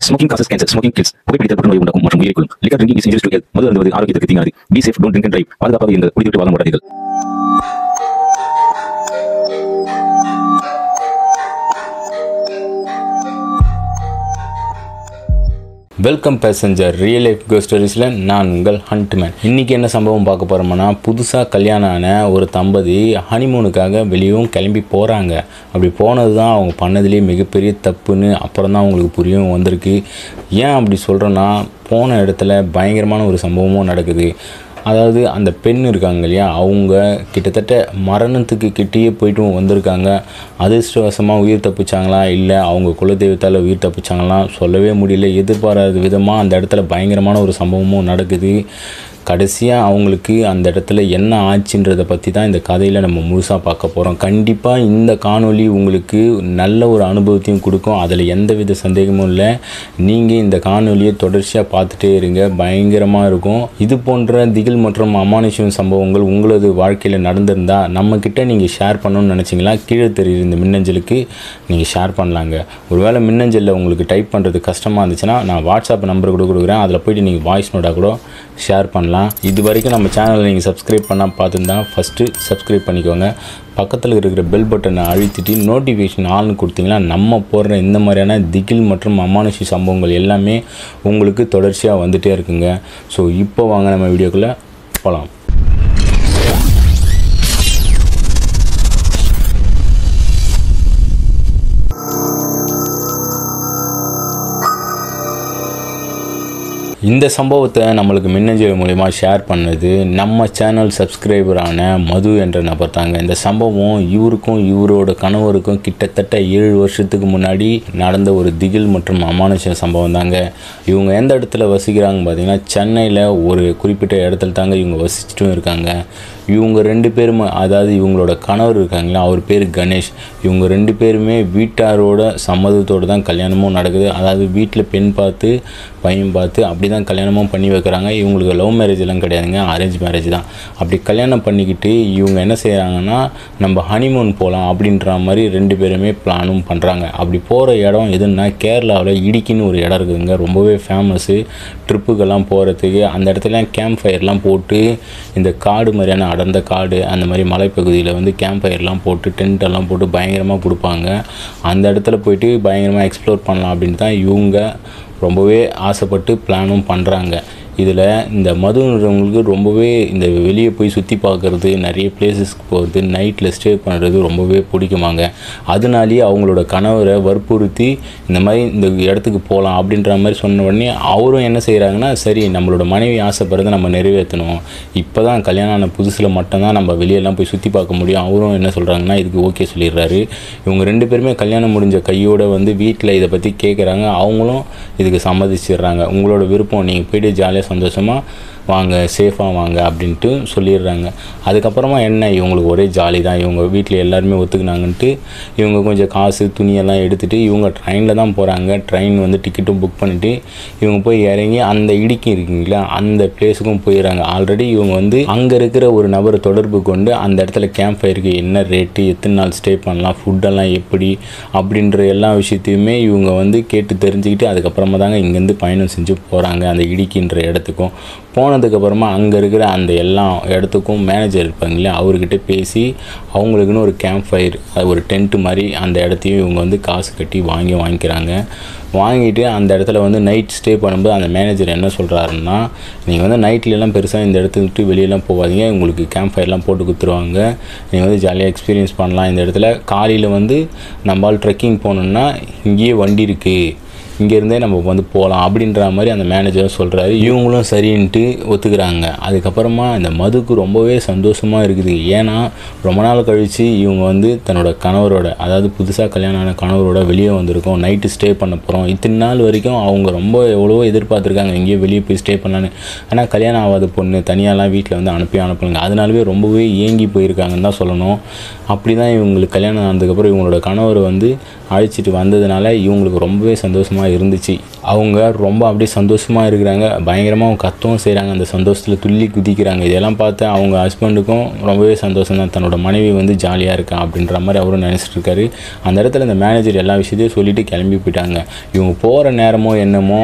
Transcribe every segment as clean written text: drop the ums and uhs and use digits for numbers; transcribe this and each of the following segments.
Smoking causes cancer. Smoking kills. புகைப்பிடித்தல் புற்றுநோய் உண்டாக்கும் மற்றும் உயிரை கொல்லும். Liquor drinking is injurious to health. மது அருந்துவது ஆரோக்கியத்திற்கு தீங்கானது. Be safe, don't drink and drive. பாதுகாப்பாக இருங்கள். குடித்துவிட்டு வாகனம் ஓட்டாதீர்கள். Welcome passenger real life ghost ஸ்டோரிஸில் நான் உங்கள் ஹண்ட்மேன். இன்றைக்கி என்ன சம்பவம் பார்க்க போகிறோம்னா, புதுசாக கல்யாணம் ஆன ஒரு தம்பதி ஹனிமூனுக்காக வெளியும் கிளம்பி போகிறாங்க. அப்படி போனது தான் அவங்க பண்ணதுலேயே மிகப்பெரிய தப்புன்னு அப்புறம் தான் அவங்களுக்கு புரியும் வந்திருக்கு. ஏன் அப்படி சொல்கிறேன்னா, போன இடத்துல பயங்கரமான ஒரு சம்பவமும் நடக்குது. அதாவது அந்த பெண் இருக்காங்க இல்லையா, அவங்க கிட்டத்தட்ட மரணத்துக்கு கிட்டேயே போய்ட்டு வந்திருக்காங்க. அதிர்ஷ்டவசமாக உயிர் தப்பிச்சாங்களா இல்லை அவங்க குலதெய்வத்தால் உயிர் தப்பிச்சாங்களா சொல்லவே முடியல. எதிர்பாராத விதமாக அந்த இடத்துல பயங்கரமான ஒரு சம்பவமும் நடக்குது. கடைசியாக அவங்களுக்கு அந்த இடத்துல என்ன ஆச்சுன்றதை பற்றி தான் இந்த கதையில் நம்ம முழுசாக பார்க்க போகிறோம். கண்டிப்பாக இந்த காணொளி உங்களுக்கு நல்ல ஒரு அனுபவத்தையும் கொடுக்கும், அதில் எந்தவித சந்தேகமும் இல்லை. நீங்கள் இந்த காணொலியை தொடர்ச்சியாக பார்த்துட்டே இருங்க, பயங்கரமாக இருக்கும். இது போன்ற திகில் மற்றும் அமானுஷ்யம் சம்பவங்கள் உங்களது வாழ்க்கையில் நடந்திருந்தால் நம்மக்கிட்ட நீங்கள் ஷேர் பண்ணணும்னு நினச்சிங்களா, கீழே தெரியுற இந்த மின்னஞ்சலுக்கு நீங்கள் ஷேர் பண்ணலாங்க. ஒருவேளை மின்னஞ்சலில் உங்களுக்கு டைப் பண்ணுறது கஷ்டமாக இருந்துச்சுன்னா நான் வாட்ஸ்அப் நம்பர் கூட கொடுக்குறேன், அதில் போய்ட்டு நீங்கள் வாய்ஸ் நோட்டாக கூட ஷேர் பண்ணலாம். இது வரைக்கும் நம்ம சேனலில் நீங்கள் சப்ஸ்கிரைப் பண்ணால் பார்த்துருந்தா ஃபஸ்ட்டு சப்ஸ்கிரைப் பண்ணிக்கோங்க. பக்கத்தில் இருக்கிற பெல் பட்டனை அழுத்திட்டு நோட்டிஃபிகேஷன் ஆல்னு கொடுத்தீங்கன்னா நம்ம போடுற இந்த மாதிரியான திகில் மற்றும் அமானுஷ்ய சம்பவங்கள் எல்லாமே உங்களுக்கு தொடர்ச்சியாக வந்துகிட்டே இருக்குங்க. ஸோ இப்போ வாங்க நம்ம வீடியோக்குள்ளே போகலாம். இந்த சம்பவத்தை நம்மளுக்கு மின்னஞ்சல் மூலிமா ஷேர் பண்ணது நம்ம சேனல் சப்ஸ்கிரைபரான மது என்ற நபர் தாங்க. இந்த சம்பவம் இவருக்கும் இவரோட கணவருக்கும் கிட்டத்தட்ட 7 வருஷத்துக்கு முன்னாடி நடந்த ஒரு திகில் மற்றும் அமானுஷ்ய சம்பவம் தாங்க. இவங்க எந்த இடத்துல வசிக்கிறாங்க பார்த்தீங்கன்னா, சென்னையில் ஒரு குறிப்பிட்ட இடத்துல தாங்க இவங்க வசிச்சுட்டும் இருக்காங்க. இவங்க 2 பேருமே, அதாவது இவங்களோட கணவர் இருக்காங்களா, அவர் பேர் கணேஷ். இவங்க 2 பேருமே வீட்டாரோட சம்மதத்தோடு தான் கல்யாணமும் நடக்குது. அதாவது வீட்டில் பெண் பார்த்து பையன் பார்த்து அப்படி தான் கல்யாணமும் பண்ணி வைக்கிறாங்க. இவங்களுக்கு லவ் மேரேஜ் எல்லாம் கிடையாதுங்க, அரேஞ்ச் மேரேஜ் தான். அப்படி கல்யாணம் பண்ணிக்கிட்டு இவங்க என்ன செய்கிறாங்கன்னா, நம்ம ஹனிமூன் போகலாம் அப்படின்ற மாதிரி 2 பேருமே பிளானும் பண்ணுறாங்க. அப்படி போகிற இடம் எதுன்னா, கேரளாவில் இடுக்கின்னு ஒரு இடம் இருக்குதுங்க, ரொம்பவே ஃபேமஸ்ஸு ட்ரிப்புக்கெல்லாம் போகிறதுக்கு. அந்த இடத்துல கேம்ப் ஃபயர்லாம் போட்டு, இந்த காடு மாதிரியான அடர்ந்த காடு, அந்த மாதிரி மலைப்பகுதியில் வந்து கேம்ப் ஃபயர்லாம் போட்டு டென்ட்டெல்லாம் போட்டு பயங்கரமாக கொடுப்பாங்க. அந்த இடத்துல போய்ட்டு பயங்கரமாக எக்ஸ்ப்ளோர் பண்ணலாம் அப்படின்னு தான் இவங்க ரொம்பவே ஆசைப்பட்டு பிளானும் பண்ணுறாங்க. இதில் இந்த மதுன்றவங்களுக்கு ரொம்பவே இந்த வெளியே போய் சுற்றி பார்க்குறது, நிறைய பிளேஸஸ்க்கு போகிறது, நைட்டில் ஸ்டே பண்ணுறது ரொம்பவே பிடிக்குமாங்க. அதனாலேயே அவங்களோட கணவரை வற்புறுத்தி இந்த மாதிரி இந்த இடத்துக்கு போகலாம் அப்படின்ற மாதிரி சொன்ன உடனே அவரும் என்ன செய்கிறாங்கன்னா, சரி நம்மளோட மனைவி ஆசைப்படுறதை நம்ம நிறைவேற்றணும், இப்போ தான் கல்யாணம் ஆன புதுசில் மட்டும்தான் நம்ம வெளியெல்லாம் போய் சுற்றி பார்க்க முடியும். அவரும் என்ன சொல்கிறாங்கன்னா இதுக்கு ஓகே சொல்லிடுறாரு. இவங்க 2 பேருமே கல்யாணம் முடிஞ்ச கையோடு வந்து வீட்டில் இதை பற்றி கேட்குறாங்க. அவங்களும் இதுக்கு சம்மதிச்சிடுறாங்க. உங்களோட விருப்பம், நீங்கள் போய்ட்டு ஜாலியாக சந்தோஷமாக வாங்க, சேஃபாக வாங்க அப்படின்ட்டு சொல்லிடுறாங்க. அதுக்கப்புறமா என்ன, இவங்களுக்கு ஒரே ஜாலி தான். இவங்க வீட்டில் எல்லாருமே ஒத்துக்குனாங்கன்ட்டு இவங்க கொஞ்சம் காசு துணியெல்லாம் எடுத்துகிட்டு இவங்க ட்ரெயினில் தான் போகிறாங்க. ட்ரெயின் வந்து டிக்கெட்டும் புக் பண்ணிவிட்டு இவங்க போய் இறங்கி அந்த இடுக்கி இருக்குங்களா அந்த பிளேஸுக்கும் போயிடுறாங்க. ஆல்ரெடி இவங்க வந்து அங்கே இருக்கிற ஒரு நபரை தொடர்பு கொண்டு அந்த இடத்துல கேம்ப் ஃபயருக்கு என்ன ரேட்டு, எத்தனை நாள் ஸ்டே பண்ணலாம், ஃபுட்டெல்லாம் எப்படி அப்படின்ற எல்லா விஷயத்தையுமே இவங்க வந்து கேட்டு தெரிஞ்சுக்கிட்டு அதுக்கப்புறமா தாங்க இங்கேருந்து பயணம் செஞ்சு போகிறாங்க அந்த இடுக்கின்ற இடத்துக்கும். போனதுக்கப்புறமா அங்கே இருக்கிற அந்த எல்லா இடத்துக்கும் மேனேஜர் இருப்பாங்களே, அவர்கிட்ட பேசி அவங்களுக்குன்னு ஒரு கேம்ப் ஃபயர், அது ஒரு டென்ட்டு மாதிரி அந்த இடத்தையும் இவங்க வந்து காசு கட்டி வாங்கிக்கிறாங்க. வாங்கிட்டு அந்த இடத்துல வந்து நைட் ஸ்டே பண்ணும்போது அந்த மேனேஜர் என்ன சொல்கிறாருன்னா, நீங்கள் வந்து நைட்லலாம் பெருசாக இந்த இடத்த விட்டு வெளியெல்லாம் போகாதீங்க, உங்களுக்கு கேம்ப் ஃபயர்லாம் போட்டு கொடுத்துருவாங்க, நீங்கள் வந்து ஜாலியாக எக்ஸ்பீரியன்ஸ் பண்ணலாம் இந்த இடத்துல. காலையில் வந்து நம்மளால் ட்ரெக்கிங் போகணுன்னா இங்கேயே வண்டி இருக்குது, இங்கேருந்தே நம்ம வந்து போகலாம் அப்படின்ற மாதிரி அந்த மேனேஜரும் சொல்கிறாரு. இவங்களும் சரின்ட்டு ஒத்துக்கிறாங்க. அதுக்கப்புறமா இந்த மதுக்கு ரொம்பவே சந்தோஷமாக இருக்குது. ஏன்னா ரொம்ப நாள் கழித்து இவங்க வந்து தன்னோட கணவரோட, அதாவது புதுசாக கல்யாணம் ஆன கணவரோட வெளியே வந்திருக்கோம், நைட்டு ஸ்டே பண்ண போகிறோம். இத்தனை நாள் வரைக்கும் அவங்க ரொம்ப எவ்வளவோ எதிர்பார்த்துருக்காங்க எங்கேயோ வெளியே போய் ஸ்டே பண்ணலான்னு. ஆனால் கல்யாணம் ஆகாத பொண்ணு தனியாலாம் வீட்டில் வந்து அனுப்புங்க, அதனாலவே ரொம்பவே ஏங்கி போயிருக்காங்கன்னு தான் சொல்லணும். அப்படி தான் இவங்களுக்கு கல்யாணம் ஆனதுக்கப்புறம் இவங்களோட கணவர் வந்து அழைச்சிட்டு வந்ததுனால இவங்களுக்கு ரொம்பவே சந்தோஷமாக பயங்கரமாக இருந்துச்சு. அவங்க ரொம்ப அப்படியே சந்தோஷமாக இருக்கிறாங்க, பயங்கரமாக அவங்க கத்தவும் செய்கிறாங்க, அந்த சந்தோஷத்தில் துள்ளி குதிக்கிறாங்க. இதெல்லாம் பார்த்து அவங்க ஹஸ்பண்டுக்கும் ரொம்பவே சந்தோஷம் தான், தன்னோட மனைவி வந்து ஜாலியாக இருக்கா அப்படின்ற மாதிரி அவரும் நினச்சிட்டு இருக்காரு. அந்த இடத்துல இந்த மேனேஜர் எல்லா விஷயத்தையும் சொல்லிவிட்டு கிளம்பி போயிட்டாங்க. இவங்க போகிற நேரமோ என்னமோ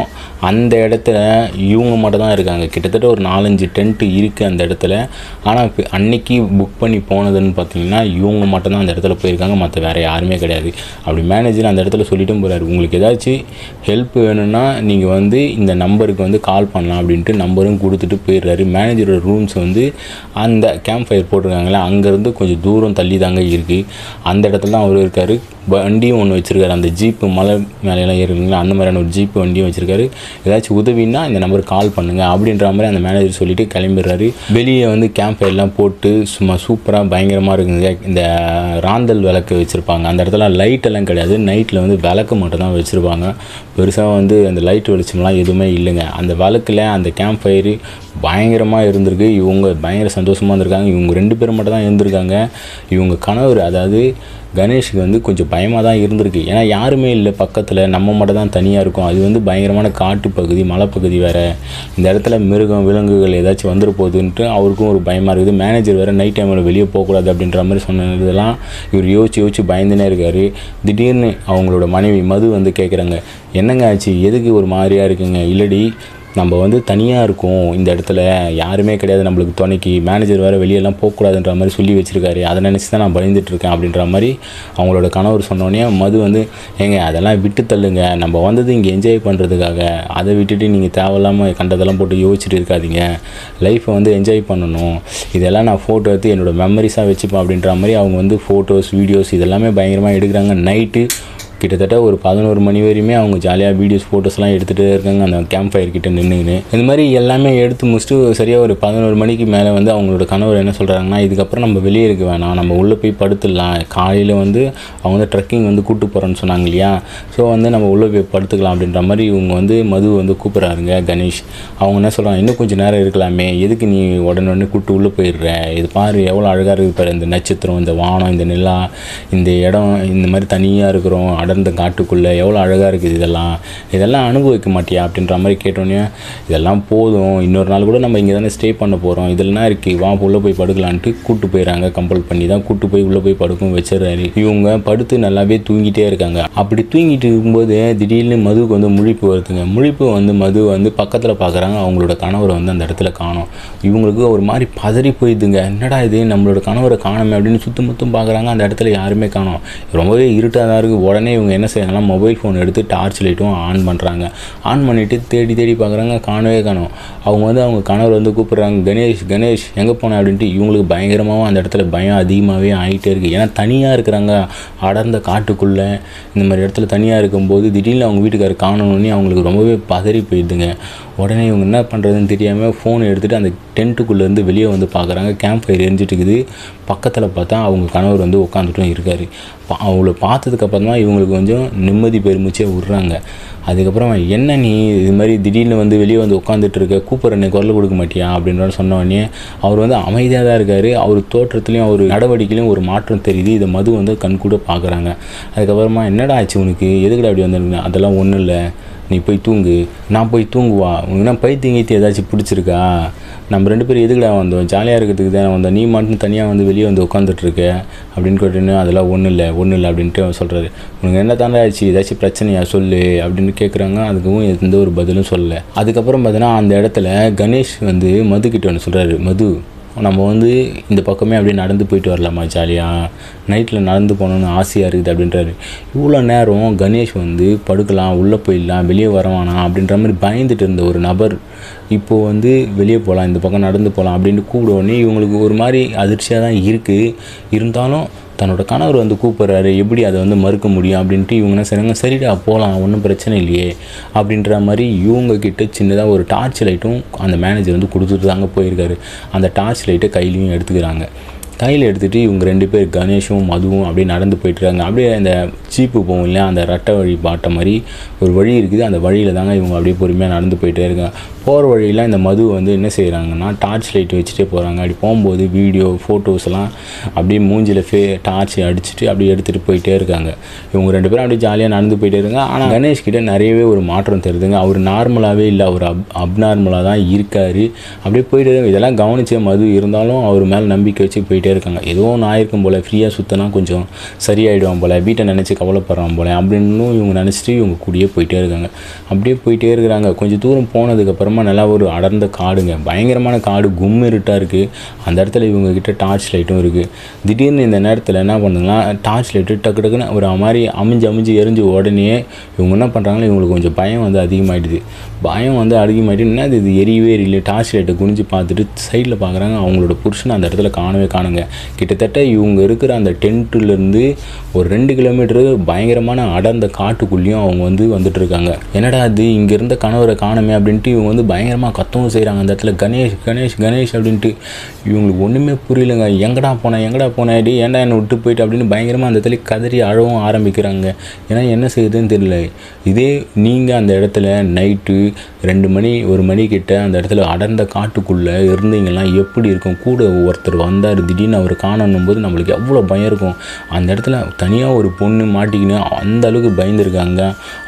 அந்த இடத்துல இவங்க மட்டும் தான் இருக்காங்க. கிட்டத்தட்ட ஒரு 4-5 டென்ட்டு இருக்குது அந்த இடத்துல. ஆனால் இப்போ அன்னைக்கு புக் பண்ணி போனதுன்னு பார்த்தீங்கன்னா இவங்க மட்டும்தான் அந்த இடத்துல போயிருக்காங்க, மற்ற வேறு யாருமே கிடையாது. அப்படி மேனேஜர் அந்த இடத்துல சொல்லிட்டும் போகிறாரு, உங்களுக்கு ஏதாச்சும் ஹெல்ப் வேணும்னா நீங்கள் வந்து இந்த நம்பருக்கு வந்து கால் பண்ணலாம் அப்படின்ட்டு நம்பரும் கொடுத்துட்டு போயிடுறாரு. மேனேஜரோட ரூம்ஸ் வந்து அந்த கேம்ப் ஃபயர் போட்டிருக்காங்களே அங்கேருந்து கொஞ்சம் தூரம் தள்ளி தாங்க இருக்குது. அந்த இடத்துல தான் அவர் இருக்கார். வண்டியும் ஒன்று வச்சுருக்காரு, அந்த ஜீப்பு மலை மேலையெல்லாம் ஏறுங்களா அந்த மாதிரியான ஒரு ஜீப்பு வண்டியும் வச்சுருக்காரு. ஏதாச்சும் உதவின்னா இந்த நம்பருக்கு கால் பண்ணுங்கள் அப்படின்ற மாதிரி அந்த மேனேஜர் சொல்லிவிட்டு கிளம்பிடுறாரு. வெளியே வந்து கேம்ப் ஃபயர்லாம் போட்டு சும்மா சூப்பராக பயங்கரமாக இருக்குங்க. இந்த ராந்தல் விளக்கு வச்சுருப்பாங்க, அந்த இடத்துல லைட்டெல்லாம் கிடையாது, நைட்டில் வந்து விளக்கு மட்டும் தான் வச்சுருப்பாங்க. பெருசாக வந்து அந்த லைட் வெளிச்சம்லாம் எதுவுமே இல்லைங்க. அந்த விளக்கில் அந்த கேம்ப் ஃபயரு பயங்கரமாக இருந்திருக்கு. இவங்க பயங்கர சந்தோஷமாக இருந்திருக்காங்க. இவங்க 2 பேர் மட்டும் தான் இருந்திருக்காங்க. இவங்க கணவர் அதாவது கணேஷுக்கு வந்து கொஞ்சம் பயமாக தான் இருந்திருக்கு. ஏன்னா யாருமே இல்லை பக்கத்தில், நம்ம மட்டும் தான் தனியாக இருக்கும். அது வந்து பயங்கரமான காட்டு பகுதி, மலைப்பகுதி வேறு. இந்த இடத்துல மிருகம் விலங்குகள் ஏதாச்சும் வந்துட போகுதுன்ட்டு அவருக்கும் ஒரு பயமாக இருக்குது. மேனேஜர் வேறு நைட் டைமில் வெளியே போகக்கூடாது அப்படின்ற மாதிரி சொன்னதெல்லாம் இவர் யோசிச்சு பயந்துனே இருக்கார். திடீர்னு அவங்களோட மனைவி மது வந்து கேட்குறாங்க, என்னங்க ஆச்சு, எதுக்கு ஒரு மாதிரியாக இருக்குங்க? இல்லடி, நம்ம வந்து தனியாக இருக்கோம், இந்த இடத்துல யாருமே கிடையாது நம்மளுக்கு துணைக்கு, மேனேஜர் வேறு வெளியெல்லாம் போகக்கூடாதுன்ற மாதிரி சொல்லி வச்சுருக்காரு, அதை நினச்சி தான் நான் பயந்துட்டுருக்கேன் அப்படின்ற மாதிரி அவங்களோட கணவர் சொன்னோடனே மது வந்து, ஏங்க அதெல்லாம் விட்டு தள்ளுங்க, நம்ம வந்தது இங்கே என்ஜாய் பண்ணுறதுக்காக, அதை விட்டுட்டு நீங்கள் தேவையில்லாமல் கண்டதெல்லாம் போட்டு யோசிச்சுட்டு இருக்காதீங்க, லைஃப்பை வந்து என்ஜாய் பண்ணணும், இதெல்லாம் நான் ஃபோட்டோ எடுத்து என்னோடய மெமரிஸாக வச்சுப்பேன் அப்படின்ற மாதிரி அவங்க வந்து ஃபோட்டோஸ் வீடியோஸ் இதெல்லாமே பயங்கரமாக எடுக்கிறாங்க. நைட்டு கிட்டத்தட்ட ஒரு 11 மணி வரையுமே அவங்க ஜாலியாக வீடியோஸ் ஃபோட்டோஸ்லாம் எடுத்துகிட்டே இருக்காங்க அந்த கேம்ப் ஃபயர் கிட்ட நின்றுன்னு. இந்த மாதிரி எல்லாமே எடுத்து முடிச்சுட்டு சரியாக ஒரு 11 மணிக்கு மேலே வந்து அவங்களோட கணவர் என்ன சொல்கிறாங்கன்னா, இதுக்கப்புறம் நம்ம வெளியே இருக்க வேணாம், நம்ம உள்ளே போய் படுத்துடலாம், காலையில் வந்து அவங்க வந்து ட்ரெக்கிங் வந்து கூப்பிட்டு போகிறோன்னு சொன்னாங்க இல்லையா, ஸோ வந்து நம்ம உள்ளே போய் படுத்துக்கலாம் அப்படின்ற மாதிரி இவங்க வந்து மது வந்து கூப்பிட்றாருங்க கணேஷ். அவங்க என்ன சொல்கிறாங்க, இன்னும் கொஞ்சம் நேரம் இருக்கலாமே, எதுக்கு நீ உடனே கூப்பிட்டு உள்ளே போயிடுற, இது பாரு எவ்வளோ அழகாக இருக்குது பாரு, இந்த நட்சத்திரம், இந்த வானம், இந்த நிலா, இந்த இடம், இந்த மாதிரி தனியாக இருக்கிறோம் அடர்ந்த காட்டுக்குள்ளே எவ்வளோ அழகாக இருக்குது, இதெல்லாம் அனுபவிக்க மாட்டியா அப்படின்ற மாதிரி கேட்டோன்னே, இதெல்லாம் போதும், இன்னொரு நாள் கூட நம்ம இங்கே தானே ஸ்டே பண்ண போகிறோம், இதெல்லாம் இருக்குது, வா உள்ளே போய் படுக்கலான்ட்டு கூப்பிட்டு போயிடறாங்க. கம்பல் பண்ணி தான் கூப்பிட்டு போய் உள்ளே போய் படுக்கும் வச்சிடறாரு. இவங்க படுத்து நல்லாவே தூங்கிட்டே இருக்காங்க. அப்படி தூங்கிட்டு இருக்கும்போது திடீர்னு மதுவுக்கு வந்து முழிப்பு வருதுங்க. முழிப்பு வந்து மது வந்து பக்கத்தில் பார்க்குறாங்க, அவங்களோட கணவரை வந்து அந்த இடத்துல காணோம். இவங்களுக்கு ஒரு மாதிரி பதறி போயிடுதுங்க, என்னடா இது நம்மளோட கணவரை காணோமே அப்படின்னு சுத்தம் பார்க்குறாங்க. அந்த இடத்துல யாருமே காணோம், ரொம்பவே இருட்டாக தான் இருக்குது. உடனே இவங்க என்ன செய்யறாங்கன்னா மொபைல் ஃபோன் எடுத்து டார்ச் லைட்டும் ஆன் பண்ணுறாங்க. ஆன் பண்ணிவிட்டு தேடி பார்க்குறாங்க, காணவே காணோம். அவங்க வந்து அவங்க கணவர் வந்து கூப்பிட்றாங்க, கணேஷ் எங்கே போனேன் அப்படின்ட்டு. இவங்களுக்கு பயங்கரமாகவும் அந்த இடத்துல பயம் அதிகமாகவே ஆகிட்டே இருக்குது. ஏன்னா தனியாக இருக்கிறாங்க அடர்ந்த காட்டுக்குள்ளே, இந்த மாதிரி இடத்துல தனியாக இருக்கும்போது திடீர்னு அவங்க வீட்டுக்காரர் காணணுன்னே அவங்களுக்கு ரொம்பவே பதறி போயிடுதுங்க. உடனே இவங்க என்ன பண்ணுறதுன்னு தெரியாமல் ஃபோனை எடுத்துகிட்டு அந்த டென்ட்டுக்குள்ளேருந்து வெளியே வந்து பார்க்குறாங்க. கேம்ப் ஃபயர் எரிஞ்சிட்டு இருக்குது. பக்கத்தில் பார்த்தா அவங்க கணவர் வந்து உட்காந்துட்டும் இருக்கார். அவங்கள பார்த்ததுக்கப்புறம் தான் இவங்களுக்கு கொஞ்சம் நிம்மதி பெருமிச்சே விட்றாங்க. அதுக்கப்புறம் என்ன நீ இது மாதிரி திடீர்னு வந்து வெளியே வந்து உட்காந்துட்டு இருக்க, கூப்பிட்றனே குரல் கொடுக்க மாட்டியா அப்படின்ற சொன்னோடனே அவர் வந்து அமைதியாக தான் இருக்கார். அவர் தோற்றத்துலேயும் அவர் நடவடிக்கையிலையும் ஒரு மாற்றம் தெரியுது. இதை மது வந்து கண்கூட பார்க்குறாங்க. அதுக்கப்புறமா என்னடா ஆச்சு உனக்கு, எதுக்குடா அப்படி வந்துருங்க, அதெல்லாம் ஒன்றும் இல்லை, நீ போய் தூங்கு, நான் போய் தூங்குவா, உனக்குன்னா பைத்தியங்கீத்தி ஏதாச்சும் பிடிச்சிருக்கா, நம்ம 2 பேரும் எதுக்குடா வந்தோம், ஜாலியாக இருக்கிறதுக்கு தானே வந்தோம், நீ மட்டும் தனியாக வந்து வெளியே வந்து உட்காந்துட்ருக்க அப்படின்னு கேட்டுன்னு, அதெல்லாம் ஒன்றும் இல்லை அப்படின்ட்டு அவர் சொல்கிறாரு. உனக்கு என்ன தாண்டா ஆச்சு, ஏதாச்சும் பிரச்சனையா சொல்லு அப்படின்னு கேட்குறாங்க. அதுக்கும் எந்த ஒரு பதிலும் சொல்லலை. அதுக்கப்புறம் பார்த்தீங்கன்னா அந்த இடத்துல கணேஷ் வந்து மதுக்கிட்ட ஒன்று சொல்கிறாரு, மது நம்ம வந்து இந்த பக்கமே அப்படியே நடந்து போயிட்டு வரலாமா, ஜாலியாக நைட்டில் நடந்து போகணுன்னு ஆசையாக இருக்குது அப்படின்றாரு. இவ்வளோ நேரம் கணேஷ் வந்து படுக்கலாம், உள்ளே போயிடலாம், வெளியே வரவானா அப்படின்ற மாதிரி பயந்துட்டு இருந்த ஒரு நபர் இப்போது வந்து வெளியே போகலாம், இந்த பக்கம் நடந்து போகலாம் அப்படின்னு கூப்பிடுவோடனே இவங்களுக்கு ஒரு மாதிரி அதிர்ச்சியாக தான் இருக்குது. இருந்தாலும் தன்னோட கணவர் வந்து கூப்பிட்றாரு, எப்படி அதை வந்து மறுக்க முடியும் அப்படின்ட்டு இவங்க என்ன செய்றாங்க, சரிடா போகலாம், ஒன்றும் பிரச்சனை இல்லையே அப்படின்ற மாதிரி இவங்கக்கிட்ட சின்னதாக ஒரு டார்ச் லைட்டும் அந்த மேனேஜர் வந்து கொடுத்துட்டு தாங்க போயிருக்காரு. அந்த டார்ச் லைட்டை கையிலையும் எடுத்துக்கிறாங்க. கையில் எடுத்துகிட்டு இவங்க 2 பேர் கணேஷும் மதுவும் அப்படியே நடந்து போயிட்டுருக்காங்க. அப்படியே அந்த ஜீப்பு போகும் இல்லையா, அந்த ரெட்டை வழி பாட்ட மாதிரி ஒரு வழி இருக்குது. அந்த வழியில் தாங்க இவங்க அப்படியே பொறுமையாக நடந்து போயிட்டே இருக்காங்க. போகிற வழியில் இந்த மது வந்து என்ன செய்கிறாங்கன்னா டார்ச் லைட் வச்சுட்டே போகிறாங்க. அப்படி போகும்போது வீடியோ ஃபோட்டோஸ்லாம் அப்படியே மூஞ்சில் டார்ச் அடிச்சுட்டு அப்படியே எடுத்துகிட்டு போயிட்டே இருக்காங்க. இவங்க 2 பேரும் அப்படியே ஜாலியாக நடந்து போயிட்டே இருக்காங்க. ஆனால் கணேஷ் கிட்ட நிறையவே ஒரு மாற்றம் தெரியுதுங்க. அவர் நார்மலாகவே இல்லை, அவர் அப்நார்மலாக தான் இருக்கார். அப்படியே போயிட்டு இதெல்லாம் கவனிச்ச மது இருந்தாலும் அவர் மேலே நம்பிக்கை வச்சு போயிட்டே இருக்காங்க. ஏதோ ஒன்று ஆயிருக்கும் போல், ஃப்ரீயாக சுற்றினா கொஞ்சம் சரியாயிடுவான் போல், வீட்டை நினச்சி கவலைப்படுறான் போல் அப்படின்னு இவங்க நினச்சிட்டு இவங்க கூடயே போயிட்டே இருக்காங்க. அப்படியே போயிட்டே இருக்கிறாங்க. கொஞ்சம் தூரம் போனதுக்கப்புறமா நல்லா ஒரு அடர்ந்த காடுங்க, பயங்கரமான காடு, கும்மு இருட்டாக இருக்குது. அந்த இடத்துல இவங்ககிட்ட டார்ச் லைட்டும் இருக்குது. திடீர்னு இந்த நேரத்தில் என்ன பண்ணுங்கன்னா டார்ச் லைட்டு டக்கு டக்குன்னு ஒரு மாதிரி அமைஞ்சு எரிஞ்சு உடனே இவங்க என்ன பண்ணுறாங்கன்னா இவங்களுக்கு கொஞ்சம் பயம் வந்து அதிகமாகிடுது. என்னது இது எரியவே இல்லை. டார்ச் லைட்டை குனிஞ்சு பார்த்துட்டு சைடில் பார்க்குறாங்க. அவங்களோட புருஷனை அந்த இடத்துல காணுங்க. கிட்டத்தட்ட இவங்க இருக்கிற அந்த டென்ட்டுலேருந்து ஒரு 2 கிலோமீட்டரு பயங்கரமான அடர்ந்த காட்டுக்குள்ளேயும் அவங்க வந்து வந்துட்டு இருக்காங்க. என்னடா அது இங்கே இருந்த கணவரை காணுமே அப்படின்ட்டு இவங்க வந்து பயங்கரமாக கத்தவும் செய்கிறாங்க. அந்த இடத்துல கணேஷ் அப்படின்ட்டு இவங்களுக்கு ஒன்றுமே புரியலைங்க. எங்கடா போனேன் டி, ஏன்டா என்னை விட்டு போயிட்டு அப்படின்னு பயங்கரமாக அந்த இடத்துல கதறி அழவும் ஆரம்பிக்கிறாங்க. ஏன்னா என்ன செய்யுதுன்னு தெரியல. இதே நீங்கள் அந்த இடத்துல நைட்டு 2 மணி 1 மணி கிட்ட அந்த இடத்துல அடர்ந்த காட்டுக்குள்ளே இருந்தீங்கன்னா எப்படி இருக்கும்? கூட ஒருத்தர் வந்தார், திடீர்னு அவர் காணணும் போது நம்மளுக்கு எவ்வளோ பயம் இருக்கும். அந்த இடத்துல தனியாக ஒரு பொண்ணு மாட்டிக்கின்னு அந்த அளவுக்கு பயந்துருக்காங்க.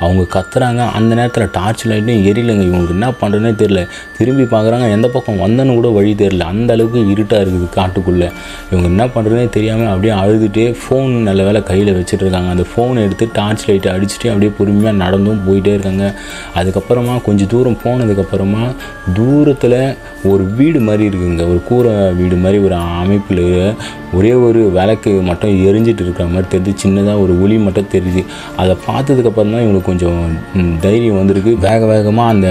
அவங்க கத்துறாங்க. அந்த நேரத்தில் டார்ச் லைட்டும் எரியலைங்க. இவங்களுக்கு என்ன பண்ணுறதுனே தெரியல. திரும்பி பார்க்குறாங்க, எந்த பக்கம் வந்தன்னு கூட வழி தெரியல. அந்த அளவுக்கு இருட்டாக இருக்குது காட்டுக்குள்ளே. இவங்க என்ன பண்ணுறதுனே தெரியாமல் அப்படியே அழுதுகிட்டே ஃபோன் நல்ல வேலை கையில் வச்சுட்டு இருக்காங்க. அந்த ஃபோனை எடுத்து டார்ச் லைட்டை அடிச்சுட்டு அப்படியே பொறுமையாக நடந்தும் போயிட்டே இருக்காங்க. அதுக்கப்புறமா கொஞ்சம் தூரம் போனதுக்கப்புறமா தூரத்தில் ஒரு வீடு மாதிரி இருக்குங்க, ஒரு கூரை வீடு மாதிரி ஒரு அமைப்பில் ஒரே ஒரு விளக்கு மட்டும் எரிஞ்சிட்டு இருக்கிற மாதிரி தெரியுது. சின்னதாக ஒரு ஒளி மட்டும் தெரியுது. அதை பார்த்ததுக்கப்புறம் தான் இவங்களுக்கு கொஞ்சம் தைரியம் வந்திருக்கு. வேகமாக அந்த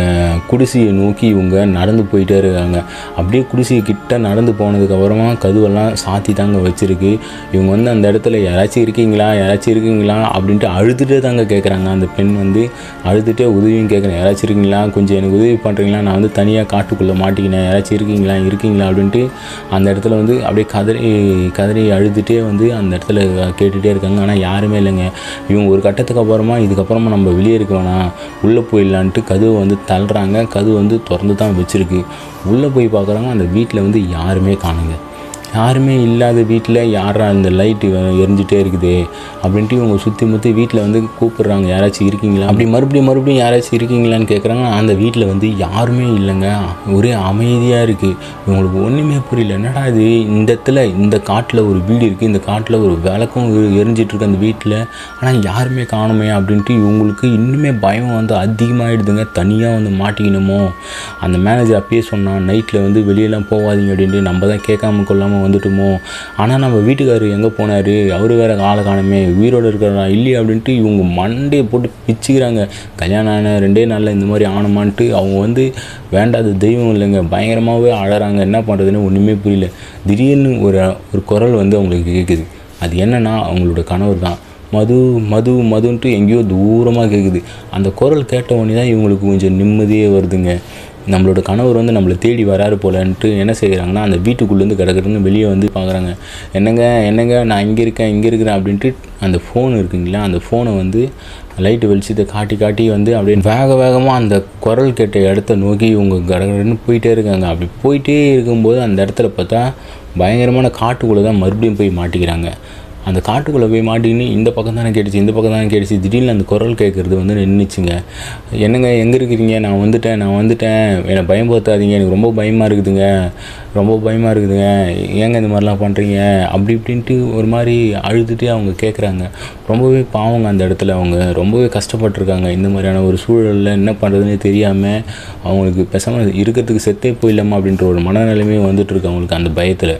குடிசையை நோக்கி இவங்க நடந்து போயிட்டே இருக்காங்க. அப்படியே குடிசையை கிட்ட நடந்து போனதுக்கப்புறமா கதவெல்லாம் சாத்தி தாங்க வச்சுருக்கு. இவங்க வந்து அந்த இடத்துல யாராச்சும் இருக்கீங்களா அப்படின்ட்டு அழுதுகிட்டே தாங்க கேட்குறாங்க. அந்த பெண் வந்து அழுதுகிட்டே உதவியும் கேட்குறேன். யாராச்சும் இருக்கீங்களா, கொஞ்சம் எனக்கு உதவி பண்ணுறீங்களா, நான் வந்து தனியாக காட்டுக்குள்ளே மாட்டிக்கினேன், யாராச்சும் இருக்கீங்களா அப்படின்ட்டு அந்த இடத்துல வந்து அப்படியே கதறி அழுதுகிட்டே வந்து அந்த இடத்துல கேட்டுகிட்டே இருக்காங்க. ஆனால் யாருமே இல்லைங்க. இவங்க ஒரு கட்டத்துக்கு இதுக்கப்புறமா நம்ம வெளியே இருக்க வேணாம், உள்ளே போயிடலான்ட்டு கதவை வந்து தள்ளுறாங்க. கதவு வந்து திறந்து தான் வச்சுருக்கு. உள்ளே போய் பார்க்குறாங்க. அந்த வீட்டில் வந்து யாருமே காணுங்க. யாருமே இல்லாத வீட்டில் யாரா அந்த லைட்டு எரிஞ்சிட்டே இருக்குது அப்படின்ட்டு இவங்க சுற்றி முற்றி வீட்டில் வந்து கூப்பிட்றாங்க, யாராச்சும் இருக்கீங்களா அப்படி மறுபடியும் யாராச்சும் இருக்கீங்களான்னு கேட்குறாங்க. அந்த வீட்டில் வந்து யாருமே இல்லைங்க. ஒரே அமைதியாக இருக்குது. இவங்களுக்கு ஒன்றுமே புரியல. என்னடா இது, இந்த இடத்துல இந்த காட்டில் ஒரு வீடு இருக்குது, இந்த காட்டில் ஒரு விளக்கும் எரிஞ்சிட்ருக்கு அந்த வீட்டில், ஆனால் யாருமே காணுமே அப்படின்ட்டு இவங்களுக்கு இன்னுமே பயம் வந்து அதிகமாகிடுதுங்க. தனியாக வந்து மாட்டிக்கணுமோ. அந்த மேனேஜர் அப்பயே சொன்னான், நைட்டில் வந்து வெளியெல்லாம் போகாதீங்க அப்படின்ட்டு. நம்ம தான் கேட்காம கொள்ளாமல் வந்துட்டுமோ. ஆனால் நம்ம வீட்டுக்காரர் எங்கே போனார், அவர் வேறு ஆளை காணுமே, உயிரோடு இருக்கிறா இல்லையா அப்படின்ட்டு இவங்க மண்டையை போட்டு பிச்சுக்கிறாங்க. கல்யாணம் ஆன 2 நாளில் இந்த மாதிரி ஆனமான்ட்டு அவங்க வந்து வேண்டாத தெய்வம் இல்லைங்க. பயங்கரமாகவே அழறாங்க. என்ன பண்ணுறதுன்னு ஒன்றுமே புரியல. திடீர்னு ஒரு குரல் வந்து அவங்களுக்கு கேட்குது. அது என்னன்னா அவங்களோட கணவர் தான். மதுன்ட்டு எங்கேயோ தூரமாக கேட்குது. அந்த குரல் கேட்ட உடனே தான் இவங்களுக்கு கொஞ்சம் நிம்மதியே வருதுங்க. நம்மளோட கணவர் வந்து நம்மளை தேடி வராரு போலன்ட்டு என்ன செய்கிறாங்கன்னா அந்த வீட்டுக்குள்ளேருந்து கடற்கடன்னு வெளியே வந்து பார்க்குறாங்க. என்னங்க நான் இங்கே இருக்கிறேன் அப்படின்ட்டு அந்த ஃபோன் இருக்குங்களா, அந்த ஃபோனை வந்து லைட்டு வெளிச்சத்தை காட்டி வந்து அப்படியே வேகமாக அந்த குரல் கேட்ட இடத்த நோக்கி இவங்க கடற்கடன்னு போயிட்டே இருக்காங்க. அப்படி போயிட்டே இருக்கும்போது அந்த இடத்துல பார்த்தா பயங்கரமான காட்டுக்குள்ளே தான் மறுபடியும் போய் மாட்டிக்கிறாங்க. அந்த காட்டுக்குள்ளே போய் மாட்டிக்கின்னு இந்த பக்கம் தானே கேட்டுச்சு. திடீர்னு அந்த குரல் கேட்குறது வந்து நின்றுச்சுங்க. என்னங்க எங்கே இருக்கிறீங்க, நான் வந்துட்டேன், என்னை பயம்படுத்தாதீங்க, எனக்கு ரொம்ப பயமாக இருக்குதுங்க, ஏங்க இந்த மாதிரிலாம் பண்ணுறீங்க அப்படி இப்படின்ட்டு ஒரு மாதிரி அழுதுகிட்டே அவங்க கேட்குறாங்க. ரொம்பவே பாவங்க. அந்த இடத்துல அவங்க ரொம்பவே கஷ்டப்பட்டுருக்காங்க. இந்த மாதிரியான ஒரு சூழலில் என்ன பண்ணுறதுனே தெரியாமல் அவங்களுக்கு பேசாமல் இருக்கிறதுக்கு செத்தே போயிடலாமா அப்படின்ற ஒரு மனநிலைமையே வந்துட்டுருக்கு அவங்களுக்கு அந்த பயத்தில்.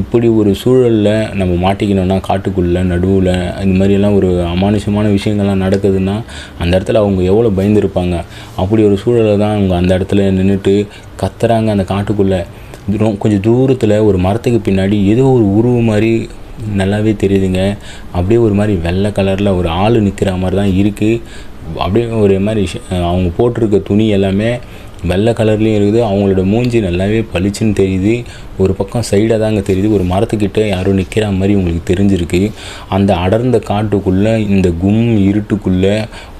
இப்படி ஒரு சூழலில் நம்ம மாட்டிக்கணும்னா காட்டுக்குள்ளே நடுவில் இந்த மாதிரியெல்லாம் ஒரு அமானுஷமான விஷயங்கள்லாம் நடக்குதுன்னா அந்த இடத்துல அவங்க எவ்வளோ பயந்துருப்பாங்க. அப்படி ஒரு சூழலை தான் அவங்க அந்த இடத்துல நின்றுட்டு கத்துறாங்க. அந்த காட்டுக்குள்ளே கொஞ்சம் தூரத்தில் ஒரு மரத்துக்கு பின்னாடி ஏதோ ஒரு உருவம் மாதிரி நல்லாவே தெரியுதுங்க. அப்படியே ஒரு மாதிரி வெள்ளை கலரில் ஒரு ஆள் நிற்கிற மாதிரி தான் இருக்குது. அப்படியே ஒரு மாதிரி அவங்க போட்டிருக்க துணி எல்லாமே வெள்ளை கலர்லேயும் இருக்குது. அவங்களோட மூஞ்சி நல்லாவே பளிச்சுன்னு தெரியுது. ஒரு பக்கம் சைடாக தாங்க தெரியுது. ஒரு மரத்துக்கிட்ட யாரும் நிற்கிற மாதிரி உங்களுக்கு தெரிஞ்சிருக்கு. அந்த அடர்ந்த காட்டுக்குள்ளே இந்த இருட்டுக்குள்ளே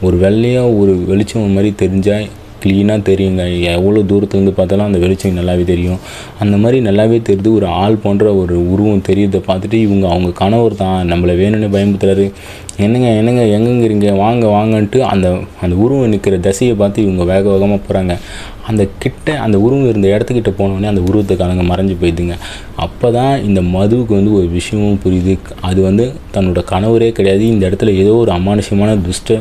ஒரு வெள்ளையாக ஒரு வெளிச்சம் மாதிரி தெரிஞ்சால் க்ளீனாக தெரியுங்க. எவ்வளோ தூரத்துலேருந்து பார்த்தாலும் அந்த வெளிச்சம் நல்லாவே தெரியும். அந்த மாதிரி நல்லாவே தெரியுது. ஒரு ஆள் போன்ற ஒரு உருவம் தெரியுதை பார்த்துட்டு அவங்க கணவர் தான் நம்மளை வேணும்னு பயன்படுத்துறாரு. என்னங்க எங்கங்கிறீங்க, வாங்கன்ட்டு அந்த உருவம் நிற்கிற திசையை பார்த்து இவங்க வேக வேகமாக போகிறாங்க. அந்த உருவம் இருந்த இடத்துக்கிட்ட போனோடனே அந்த உருவத்தை காலங்க மறைஞ்சு போயிடுதுங்க. அப்போ தான் இந்த மதுவுக்கு ஒரு விஷயமும் புரியுது. அது தன்னோட கணவரே கிடையாது. இந்த இடத்துல ஏதோ ஒரு அமானுஷமான துஷ்ட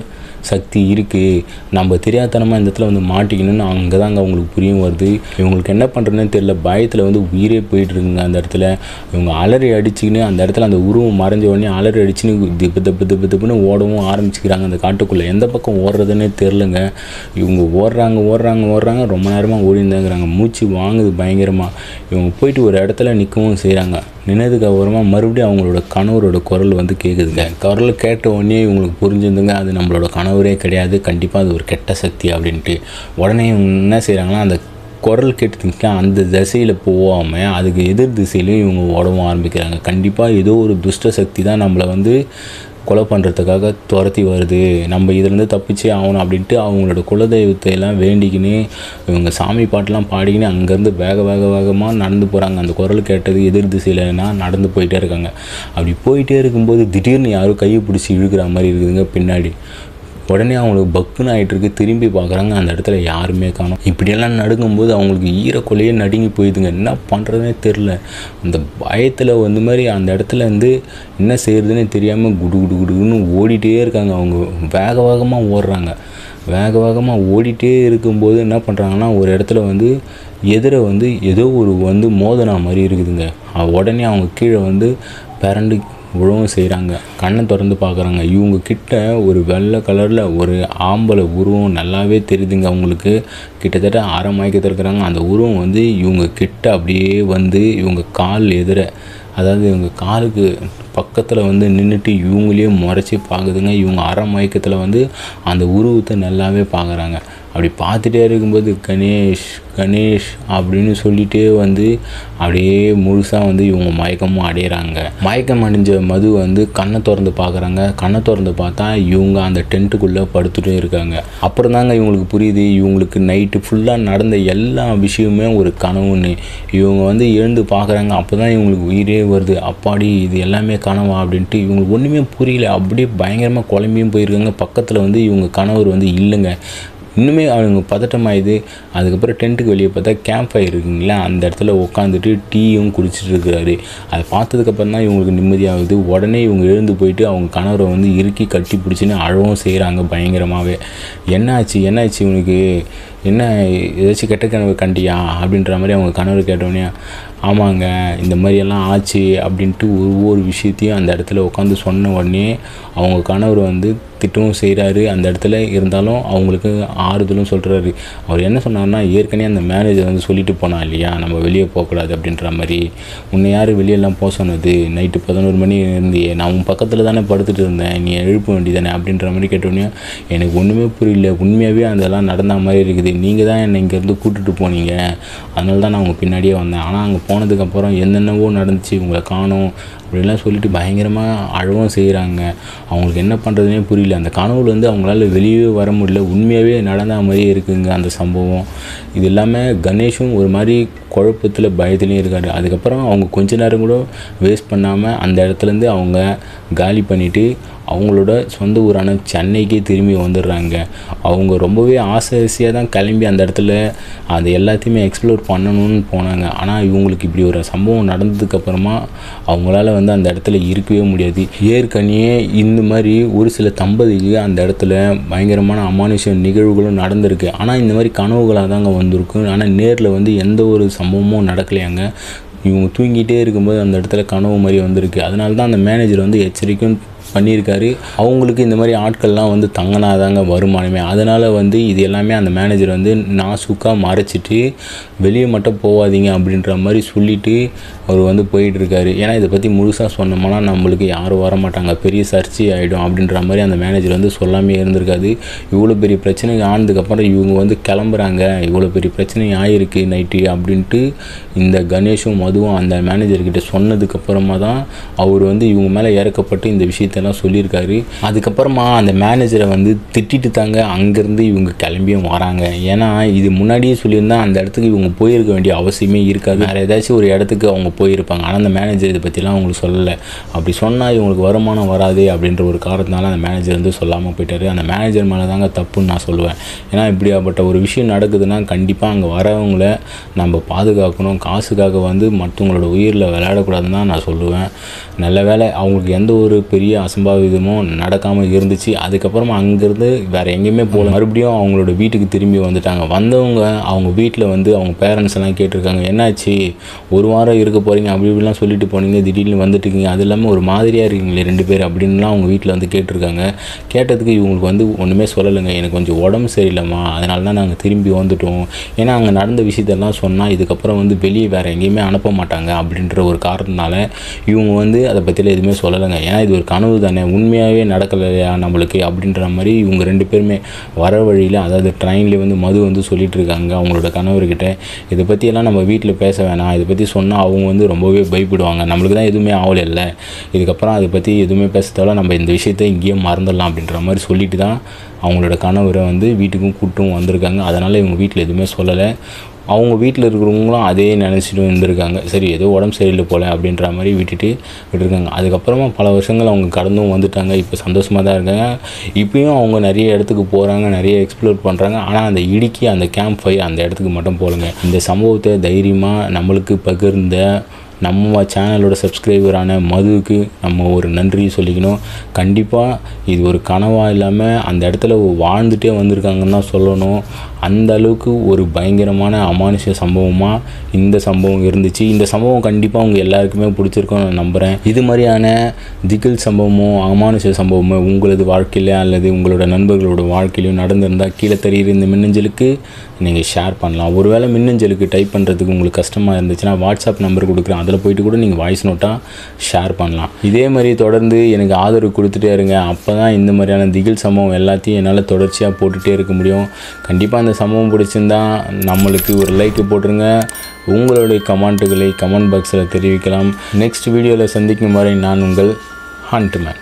சக்தி இருக்குது. நம்ம தெரியாதனமாக இந்த இடத்துல மாட்டிக்கணும்னு அங்கே தாங்க அவங்களுக்கு புரியும் வருது. இவங்களுக்கு என்ன பண்ணுறதுன்னு தெரியல. பயத்தில் உயிரே போயிட்டுருக்குங்க. அந்த இடத்துல இவங்க அலறி அடிச்சுக்கின்னு அந்த இடத்துல அந்த உருவம் மறைஞ்ச உடனே அலறி அடிச்சுன்னு திப்புன்னு ஓடவும் ஆரம்பிச்சுக்கிறாங்க. அந்த காட்டுக்குள்ளே எந்த பக்கம் ஓடுறதுன்னே தெரிலங்க. இவங்க ஓடுறாங்க ரொம்ப நேரமாக ஓடிந்தாங்கிறாங்க. மூச்சு வாங்குது பயங்கரமாக. இவங்க போயிட்டு ஒரு இடத்துல நிற்கவும் செய்கிறாங்க. நின்னதுக்கு அப்புறமா மறுபடியும் அவங்களோட கணவரோட குரல் கேட்குதுங்க. குரல் கேட்ட உடனே இவங்களுக்கு புரிஞ்சுதுங்க, அது நம்மளோட கணவரே கிடையாது, கண்டிப்பாக அது ஒரு கெட்ட சக்தி அப்படின்ட்டு. உடனே இவங்க என்ன செய்கிறாங்கன்னா, அந்த குரல் கேட்டுக்க அந்த திசையில் போகாமல் அதுக்கு எதிர் திசையிலையும் இவங்க ஓடவும் ஆரம்பிக்கிறாங்க. கண்டிப்பாக ஏதோ ஒரு துஷ்ட சக்தி தான் நம்மளை கொலை பண்ணுறதுக்காக துரத்தி வருது, நம்ம இதிலேருந்து தப்பிச்சே ஆகணும் அப்படின்ட்டு அவங்களோட குலதெய்வத்தை எல்லாம் வேண்டிக்கின்னு இவங்க சாமி பாட்டெலாம் பாடிக்கின்னு அங்கேருந்து வேகமாக நடந்து போகிறாங்க. அந்த குரல் கேட்டது எதிர் திசையிலனா நடந்து போயிட்டே இருக்காங்க. அப்படி போயிட்டே இருக்கும்போது திடீர்னு யாரும் கையை பிடிச்சி இழுக்கிற மாதிரி இருக்குதுங்க பின்னாடி. உடனே அவங்களுக்கு பக்குன்னு ஆகிட்டுருக்கு. திரும்பி பார்க்குறாங்க, அந்த இடத்துல யாருமே காணோம். இப்படியெல்லாம் நடுங்கும்போது அவங்களுக்கு ஈரக்கொலையே நடுங்கி போயிடுதுங்க. என்ன பண்ணுறதுனே தெரில. அந்த பயத்தில் மாதிரி அந்த இடத்துல என்ன செய்கிறதுனே தெரியாமல் குடுன்னு ஓடிட்டே இருக்காங்க. அவங்க வேகமாக ஓடுறாங்க. வேகமாக ஓடிட்டே இருக்கும்போது என்ன பண்ணுறாங்கன்னா, ஒரு இடத்துல எதிர ஏதோ ஒரு மோதனா மாதிரி இருக்குதுங்க. உடனே அவங்க கீழே பிறண்டு உழவும் செய்கிறாங்க. கண்ணை திறந்து பார்க்குறாங்க. இவங்க கிட்ட ஒரு வெள்ளை கலரில் ஒரு ஆம்பளை உருவம் நல்லாவே தெரியுதுங்க. அவங்களுக்கு கிட்டத்தட்ட அரை மயக்கத்தில் இருக்கிறாங்க. அந்த உருவம் இவங்க கிட்ட அப்படியே இவங்க கால் எதிர, அதாவது இவங்க காலுக்கு பக்கத்தில் நின்றுட்டு இவங்களையே முறைச்சி பார்க்குதுங்க. இவங்க அரை மயக்கத்தில் அந்த உருவத்தை நல்லாவே பார்க்குறாங்க. அப்படி பார்த்துட்டே இருக்கும்போது கணேஷ் அப்படின்னு சொல்லிகிட்டே அப்படியே முழுசாக இவங்க மயக்கமும் அடையிறாங்க. மயக்கம் அடைஞ்ச மது கண்ணை திறந்து பார்க்குறாங்க. கண்ணை திறந்து பார்த்தா இவங்க அந்த டென்ட்டுக்குள்ளே படுத்துகிட்டே இருக்காங்க. அப்புறம் தாங்க இவங்களுக்கு புரியுது, இவங்களுக்கு நைட்டு ஃபுல்லாக நடந்த எல்லா விஷயமே ஒரு கனவுன்னு. இவங்க எழுந்து பார்க்குறாங்க. அப்போ தான் இவங்களுக்கு உயிரே வருது. அப்பாடி இது எல்லாமே கனவா அப்படின்ட்டு இவங்களுக்கு ஒன்றுமே புரியல. அப்படியே பயங்கரமாக குழம்பியும் போயிருக்காங்க. பக்கத்தில் இவங்க கணவர் இல்லைங்க. இன்னுமே அவங்க பதட்டமாயிது. அதுக்கப்புறம் டென்ட்டுக்கு வெளியே பார்த்தா கேம்ப் ஃபயர் இருக்குங்களா, அந்த இடத்துல உட்காந்துட்டு டீயும் குடிச்சிட்டு இருக்கிறாரு. அதை பார்த்ததுக்கப்புறம் தான் இவங்களுக்கு நிம்மதியாகுது. உடனே இவங்க எழுந்து போயிட்டு அவங்க கணவரை இறுக்கி கட்டி பிடிச்சின்னு அழவும் செய்கிறாங்க பயங்கரமாகவே. என்னாச்சு இவனுக்கு, என்ன ஏதாச்சும் கெட்ட கனவு கண்டியா அப்படின்ற மாதிரி அவங்க கணவர் கேட்டோடனே, ஆமாங்க இந்த மாதிரியெல்லாம் ஆச்சு அப்படின்ட்டு ஒவ்வொரு விஷயத்தையும் அந்த இடத்துல உட்காந்து சொன்ன உடனே அவங்க கணவர் திட்டவும் செய்கிறாரு. அந்த இடத்துல இருந்தாலும் அவங்களுக்கு ஆறுதலும் சொல்கிறாரு. அவர் என்ன சொன்னார்னா, ஏற்கனவே அந்த மேனேஜர் சொல்லிட்டு போனா இல்லையா, நம்ம வெளியே போகக்கூடாது அப்படின்ற மாதிரி. உன்னை யார் வெளியெல்லாம் போக சொன்னது, நைட்டு 11 மணி இருந்தியே, நான் உன் பக்கத்தில் தானே படுத்துட்டு இருந்தேன், நீ எழுப்ப வேண்டியதானே அப்படின்ற மாதிரி கேட்டோன்னே, எனக்கு ஒன்றுமே புரியல, உண்மையாகவே அதெல்லாம் நடந்த மாதிரி இருக்குது, நீங்கள் தான் என்னை இங்கேருந்து கூப்பிட்டுட்டு போனீங்க, அதனால தான் நான் உங்கள் பின்னாடியே வந்தேன், ஆனால் அங்கே போனதுக்கப்புறம் என்னென்னவோ நடந்துச்சு, உங்களை காணோம் அப்படின்லாம் சொல்லிட்டு பயங்கரமாக அழவும் செய்கிறாங்க. அவங்களுக்கு என்ன பண்ணுறதுனே புரியல. அந்த கனவுலேருந்து அவங்களால வெளியே வர முடியல. உண்மையாகவே நடந்த மாதிரியே இருக்குதுங்க அந்த சம்பவம். இது இல்லாமல் கணேஷும் ஒரு மாதிரி குழப்பத்தில் பயத்துலேயும் இருக்கார். அதுக்கப்புறம் அவங்க கொஞ்ச நேரம் கூட வேஸ்ட் பண்ணாமல் அந்த இடத்துலேருந்து அவங்க காலி பண்ணிவிட்டு அவங்களோட சொந்த ஊரான சென்னைக்கே திரும்பி வந்துடுறாங்க. அவங்க ரொம்பவே ஆசையாக தான் கிளம்பி அந்த இடத்துல அது எல்லாத்தையுமே எக்ஸ்ப்ளோர் பண்ணணும்னு போனாங்க. ஆனால் இவங்களுக்கு இப்படி ஒரு சம்பவம் நடந்ததுக்கப்புறமா அவங்களால அந்த இடத்துல இருக்கவே முடியாது. ஏற்கனவே இந்த மாதிரி ஒரு சில தம்பதிக்கு அந்த இடத்துல பயங்கரமான அமானுஷ நிகழ்வுகளும் நடந்திருக்கு. ஆனால் இந்த மாதிரி கனவுகளாக தாங்க வந்திருக்கு. ஆனால் நேரில் எந்த ஒரு சம்பவமும் நடக்கலையாங்க. இவங்க தூங்கிட்டே இருக்கும்போது அந்த இடத்துல கனவு மாதிரி வந்திருக்கு. அதனால தான் அந்த மேனேஜர் எச்சரிக்கையும் பண்ணியிருக்காரு. அவங்களுக்கு இந்த மாதிரி ஆட்கள்லாம் வந்து தங்கினாதாங்க வருமானமே. அதனால் வந்து இது எல்லாமே அந்த மேனேஜர் வந்து நாசுக்காக மறைச்சிட்டு வெளியே மட்டும் போகாதீங்க அப்படின்ற மாதிரி சொல்லிவிட்டு அவர் வந்து போயிட்டுருக்காரு. ஏன்னா இதை பற்றி முழுசாக சொன்னோம்னா நம்மளுக்கு யாரும் வரமாட்டாங்க, பெரிய சர்ச்சை ஆகிடும் அப்படின்ற மாதிரி அந்த மேனேஜர் வந்து சொல்லாமே இருந்திருக்காது. இவ்வளோ பெரிய பிரச்சனை ஆனதுக்கப்புறம் இவங்க வந்து கிளம்புறாங்க, இவ்வளோ பெரிய பிரச்சனை ஆகிருக்கு நைட்டு அப்படின்ட்டு இந்த கணேஷும் மதுவும் அந்த மேனேஜர்கிட்ட சொன்னதுக்கப்புறமா தான் அவர் வந்து இவங்க மேலே இறக்கப்பட்டு இந்த விஷயத்தெல்லாம் சொல்லியிருக்காரு. அதுக்கப்புறமா அந்த மேனேஜரை வந்து திட்டிட்டு தாங்க அங்கேருந்து இவங்க கிளம்பியும் வராங்க. ஏன்னா இது முன்னாடியே சொல்லியிருந்தால் அந்த இடத்துக்கு இவங்க போயிருக்க வேண்டிய அவசியமே இருக்காது. வேறு ஏதாச்சும் ஒரு இடத்துக்கு அவங்க போயிருப்பாங்க. ஆனால் அந்த மேனேஜர் இதை பற்றிலாம் அவங்களுக்கு சொல்லலை. அப்படி சொன்னால் இவங்களுக்கு வருமானம் வராது அப்படின்ற ஒரு காரணத்தினால அந்த மேனேஜர் வந்து சொல்லாமல் போயிட்டார். அந்த மேனேஜர் மேலே தாங்க தப்புன்னு நான் சொல்லுவேன். ஏன்னா இப்படியாப்பட்ட ஒரு விஷயம் நடக்குதுன்னா கண்டிப்பாக அங்கே வரவங்கள நம்ம பாதுகாக்கணும். காசுக்காக வந்து மற்றவங்களோட உயிரில் விளையாடக்கூடாதுன்னு தான் நான் சொல்லுவேன். நல்ல வேலை அவங்களுக்கு எந்த ஒரு பெரிய அசம்பாவிதமும் நடக்காமல் இருந்துச்சு. அதுக்கப்புறமா அங்கேருந்து வேறு எங்கேயுமே போகல. மறுபடியும் அவங்களோட வீட்டுக்கு திரும்பி வந்துட்டாங்க. வந்தவங்க அவங்க வீட்டில் வந்து அவங்க பேரண்ட்ஸ் எல்லாம் கேட்டிருக்காங்க, என்னாச்சு ஒரு வாரம் இருக்க போகிறீங்க அப்படி இப்படிலாம் சொல்லிட்டு போனீங்க, திடீர்னு வந்துட்டுருக்கீங்க, அது இல்லாமல் ஒரு மாதிரியாக இருக்கீங்களே 2 பேர் அப்படின்லாம் அவங்க வீட்டில் வந்து கேட்டிருக்காங்க. கேட்டதுக்கு இவங்களுக்கு வந்து ஒன்றுமே சொல்லலைங்க. எனக்கு கொஞ்சம் உடம்பு சரியில்லைம்மா, அதனால தான் நாங்கள் திரும்பி வந்துட்டோம். ஏன்னா அங்கே நடந்த விஷயத்தெல்லாம் சொன்னால் இதுக்கப்புறம் வந்து வெளியே வேறு எங்கேயுமே அனுப்ப மாட்டாங்க அப்படின்ற ஒரு காரணத்தினால இவங்க வந்து அதை பற்றியில் எதுவுமே சொல்லலைங்க. ஏன்னா இது ஒரு கனவு தானே, உண்மையாகவே நடக்கலையா நம்மளுக்கு அப்படின்ற மாதிரி இவங்க 2 பேருமே வர வழியில், அதாவது ட்ரெயின்லேயே வந்து மது வந்து சொல்லிகிட்டு இருக்காங்க அவங்களோட கணவர்கிட்ட, இதை பற்றியெல்லாம் நம்ம வீட்டில் பேச வேணாம், இதை பற்றி சொன்னால் அவங்க வந்து ரொம்பவே பயப்படுவாங்க, நம்மளுக்கு தான் எதுவுமே ஆகலை இல்லை, இதுக்கப்புறம் அதை பற்றி எதுவுமே பேசுறதால நம்ம இந்த விஷயத்தை இங்கேயே மறந்துடலாம் அப்படின்ற மாதிரி சொல்லிட்டு தான் அவங்களோட கணவரை வந்து வீட்டுக்கும் கூட்டும் வந்திருக்காங்க. அதனால் இவங்க வீட்டில் எதுவுமே சொல்லலை. அவங்க வீட்டில் இருக்கிறவங்களும் அதே நினச்சிட்டு இருந்திருக்காங்க. சரி ஏதோ உடம்பு சரியில்லை போல் அப்படின்ற மாதிரி விட்டுருக்காங்க. அதுக்கப்புறமா பல வருஷங்கள் அவங்க கடந்தும் வந்துட்டாங்க. இப்போ சந்தோஷமாக தான் இருக்காங்க. இப்போயும் அவங்க நிறைய இடத்துக்கு போகிறாங்க, நிறைய எக்ஸ்ப்ளோர் பண்ணுறாங்க. ஆனால் அந்த இடுக்கி அந்த கேம்ப் ஃபயர் அந்த இடத்துக்கு மட்டும் போகலங்க. இந்த சம்பவத்தை தைரியமாக நம்மளுக்கு பகிர்ந்த நம்ம சேனலோட சப்ஸ்கிரைபரான மதுவுக்கு நம்ம ஒரு நன்றி சொல்லிக்கணும். கண்டிப்பாக இது ஒரு கனவாக இல்லாமல் அந்த இடத்துல வாழ்ந்துகிட்டே வந்திருக்காங்கன்னு தான் சொல்லணும். அந்த அளவுக்கு ஒரு பயங்கரமான அமானுஷ சம்பவமாக இந்த சம்பவம் இருந்துச்சு. இந்த சம்பவம் கண்டிப்பாக அவங்க எல்லாருக்குமே பிடிச்சிருக்கும்னு நான் நம்புகிறேன். இது மாதிரியான திகில் சம்பவமோ அமானுஷ சம்பவமோ உங்களது வாழ்க்கையில அல்லது உங்களோட நண்பர்களோட வாழ்க்கையிலையும் நடந்திருந்தால் கீழே தெரியுற இந்த மின்னஞ்சலுக்கு நீங்கள் ஷேர் பண்ணலாம். ஒருவேளை மின்னஞ்சலுக்கு டைப் பண்ணுறதுக்கு உங்களுக்கு கஷ்டமாக இருந்துச்சுன்னா வாட்ஸ்அப் நம்பர் கொடுக்குறேன், அதில் போய்ட்டு கூட நீங்கள் வாய்ஸ் நோட்டாக ஷேர் பண்ணலாம். இதே மாதிரி தொடர்ந்து எனக்கு ஆதரவு கொடுத்துட்டே இருங்க. அப்போ தான் இந்த மாதிரியான திகில் சம்பவம் எல்லாத்தையும் என்னால் தொடர்ச்சியாக போட்டுகிட்டே இருக்க முடியும். கண்டிப்பாக இந்த சம்பவம் பிடிச்சிருந்தா நம்மளுக்கு ஒரு லைக்கு போட்டுருங்க. உங்களுடைய கமெண்ட்டுகளை கமெண்ட் பாக்ஸில் தெரிவிக்கலாம். நெக்ஸ்ட் வீடியோவில் சந்திக்கும் வரை நான் உங்கள் ஹண்ட்மேன்.